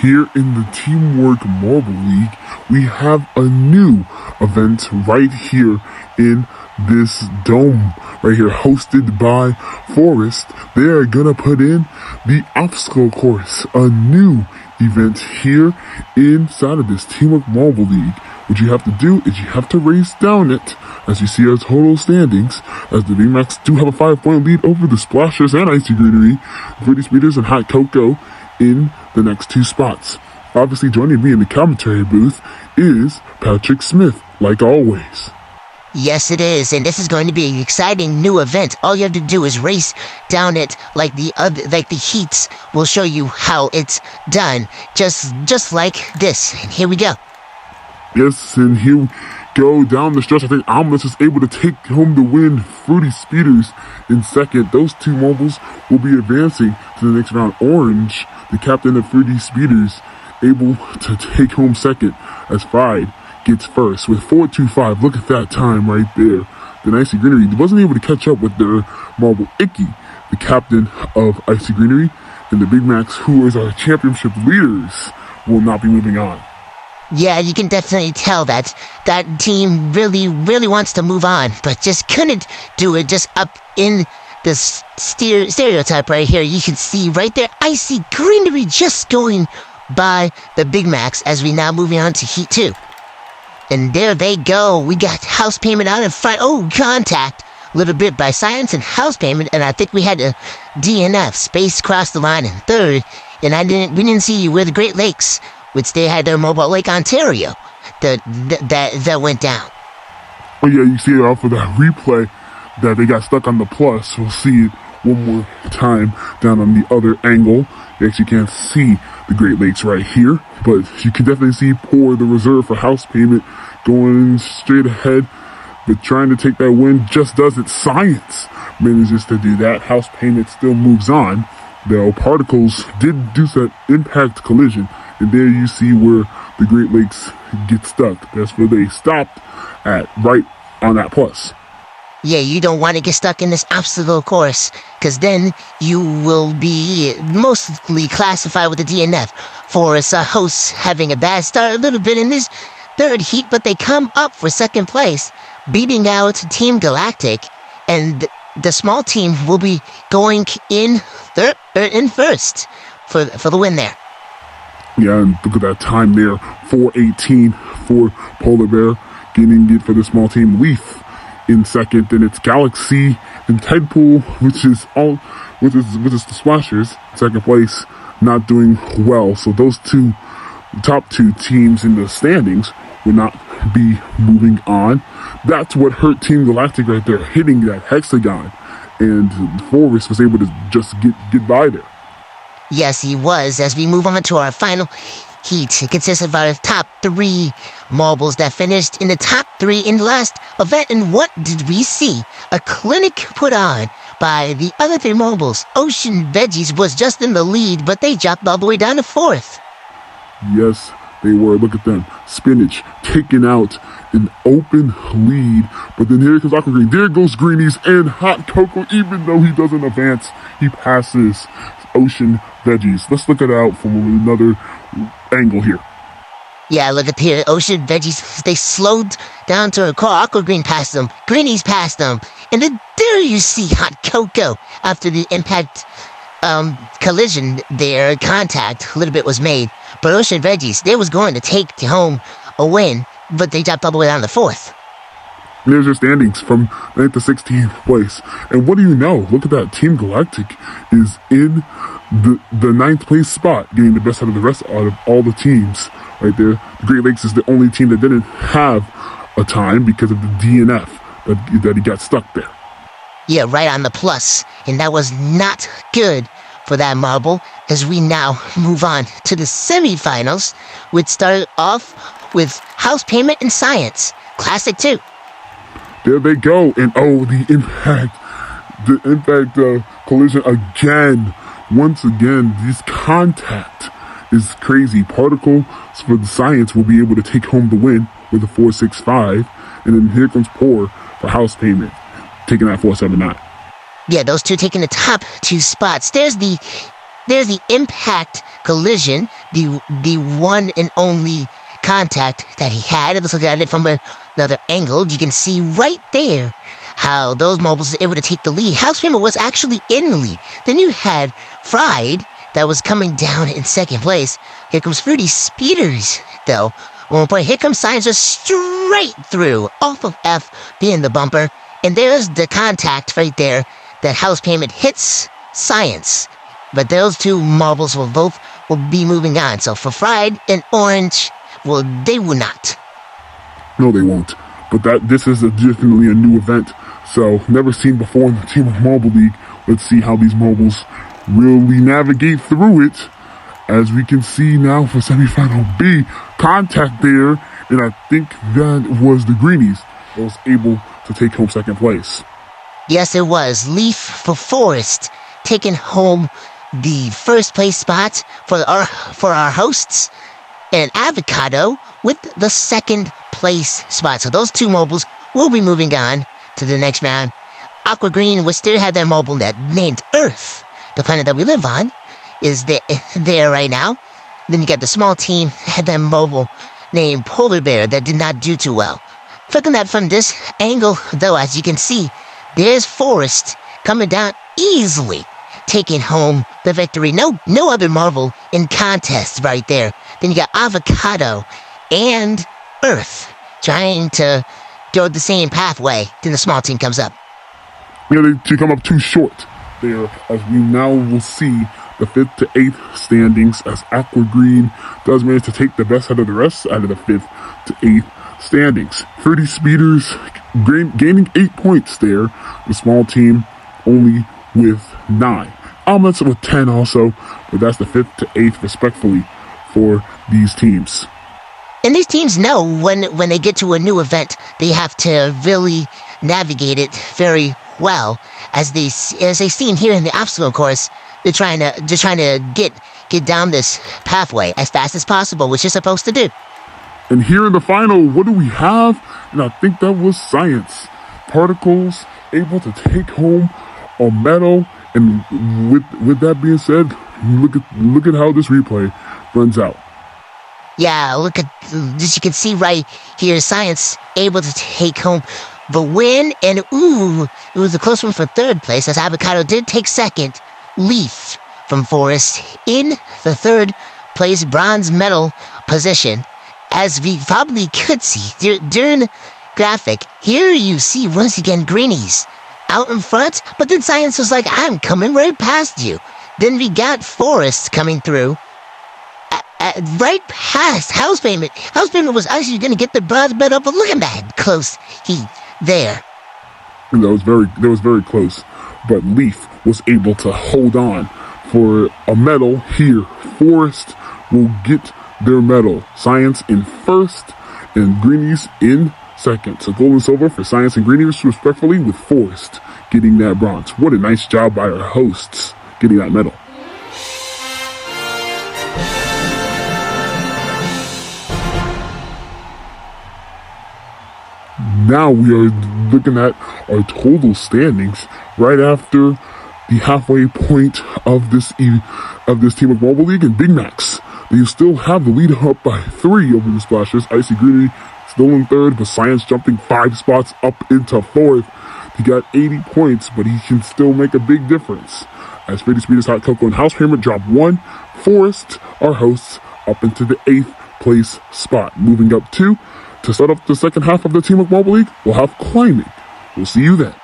Here in the Teamwork Marble League, we have a new event right here in this dome right here, hosted by Forest. They are gonna put in the obstacle course, a new event here inside of this Teamwork Marble League. What you have to do is you have to race down it. As you see our total standings, as the VMAX do have a 5-point lead over the Splashers and Icy Greenery, Fruity Speeders and Hot Cocoa in the next two spots. Obviously joining me in the commentary booth is Patrick Smith, like always. Yes, it is, and this is going to be an exciting new event. All you have to do is race down it like the heats will show you how it's done, just like this. And here we go. Yes, and here we go down the stretch. I think Omelets is able to take home the win. Fruity Speeders in second. Those two mobiles will be advancing to the next round. Orange, the captain of Fruity Speeders, able to take home second as Fried gets first with 4.25. Look at that time right there. Then Icy Greenery wasn't able to catch up with their marble. Icky, the captain of Icy Greenery, and the Big Macs, who is our championship leaders, will not be moving on. Yeah, you can definitely tell that team really wants to move on, but just couldn't do it. Just up in this stereotype right here, you can see right there, Icy Greenery just going by the Big Macs as we now moving on to Heat 2. And there they go. We got House Payment out in front. Oh, contact a little bit by Science and House Payment, and I think we had a DNF, Space cross the line in third, and we didn't see you with the Great Lakes, which they had their mobile Lake Ontario that went down. Oh yeah, you see it off of that replay that they got stuck on the plus. We'll see it one more time down on the other angle. You actually can't see the Great Lakes right here, but you can definitely see Poor, the reserve for House Payment, going straight ahead, but trying to take that win. Just does it. Science manages to do that. House Payment still moves on, though Particles did do that impact collision, and there you see where the Great Lakes get stuck. That's where they stopped at, right on that plus. Yeah, you don't want to get stuck in this obstacle course, because then you will be mostly classified with a DNF. Forest hosts having a bad start a little bit in this third heat, but they come up for second place, beating out Team Galactic, and the small team will be going in first for the win there. Yeah, and look at that time there, 4:18 for Polar Bear, getting it for the small team. Leaf in second, then it's Galaxy and Tidepool, which is the Splashers, second place, not doing well. So those top two teams in the standings will not be moving on. That's what hurt Team Galactic right there, hitting that hexagon, and Forest was able to just get by there. Yes, he was. As we move on to our final heat, it consists of our top three marbles that finished in the top three in the last event. And what did we see? A clinic put on by the other three marbles. Ocean Veggies was just in the lead, but they dropped all the way down to fourth. Yes, they were. Look at them. Spinach taking out an open lead. But then here comes Aqua Green. There goes Greenies and Hot Cocoa. Even though he doesn't advance, he passes Ocean Veggies. Let's look it out from another angle here. Yeah, look at here. Ocean Veggies, they slowed down to a car. Aqua Green passed them. Greenies passed them. And then there you see Hot Cocoa. After the impact collision there, contact, a little bit was made. But Ocean Veggies, they was going to take home a win, but they dropped all the way down to fourth. There's your standings from 9th to 16th place. And what do you know? Look at that. Team Galactic is in the 9th place spot, getting the best out of the rest out of all the teams right there. The Great Lakes is the only team that didn't have a time because of the DNF that he got stuck there. Yeah, right on the plus. And that was not good for that marble, as we now move on to the semifinals, which started off with House Payment and Science. Classic 2. There they go, and oh, the impact collision again. Once again, this contact is crazy. Particles for the Science will be able to take home the win with a 4.65, and then here comes Poor for House Payment, taking that 4.79. Yeah, those two taking the top two spots. There's the there's the impact collision, the one and only contact that he had. Let's look at it from another angle. You can see right there how those mobiles were able to take the lead. House Payment was actually in the lead. Then you had Fried that was coming down in second place. Here comes Fruity Speeders, though. One point, here comes Science just straight through, off of F being the bumper. And there's the contact right there that House Payment hits Science. But those two marbles will be moving on. So for Fried and Orange, well, they will not. No, they won't. But this is definitely a new event. So never seen before in the Team of Marble League. Let's see how these marbles really navigate through it. As we can see now for semifinal B, contact there, and I think that was the Greenies that was able to take home second place. Yes, it was. Leaf for Forest taking home the first place spot for our hosts, and Avocado with the second place spot. So those two mobiles will be moving on to the next round. Aqua Green will still have their mobile that named Earth, the planet that we live on, is there right now. Then you got the small team had their mobile named Polar Bear that did not do too well. Looking at from this angle, though, as you can see, there's Forest coming down easily, taking home the victory. No other marble in contest right there. Then you got Avocado and Earth trying to go the same pathway. Then the small team comes up. Yeah, they come up too short there, as we now will see the 5th to 8th standings, as Aqua Green does manage to take the best out of the rest out of the 5th to 8th standings. Fruity Speeders gaining 8 points there. The small team only with 9. Omelets with 10 also, but that's the 5th to 8th respectfully for these teams. And these teams know when they get to a new event, they have to really navigate it very well. As they seen here in the obstacle course, they're trying to get down this pathway as fast as possible, which you're supposed to do. And here in the final, what do we have? And I think that was Science. Particles able to take home a medal. And with that being said, look at how this replay runs out. Yeah, look at this. You can see right here, Science able to take home the win. And it was a close one for third place, as Avocado did take second. Leaf from Forest in the third place bronze medal position. As we probably could see during the graphic, here you see once again Greenies out in front, but then Science was like, I'm coming right past you. Then we got Forest coming through right past House Payment. House Payment was actually going to get the bronze medal, but look at that close heat there. And that was very close. But Leaf was able to hold on for a medal here. Forest will get their medal. Science in first and Greenies in second. So gold and silver for Science and Greenies respectfully, with Forest getting that bronze. What a nice job by our hosts getting that medal. Now we are looking at our total standings right after the halfway point of this Team of Marble League, and Big Macs. They still have the lead up by 3 over the Splashers. Icy Greeny still in third, but Science jumping 5 spots up into 4th. He got 80 points, but he can still make a big difference. As Fruity Speeders, Hot Cocoa, and House Payment drop 1, Forest, our hosts, up into the 8th place spot. Moving up 2 to start up the second half of the Team of Marble League, we'll have Climbing. We'll see you then.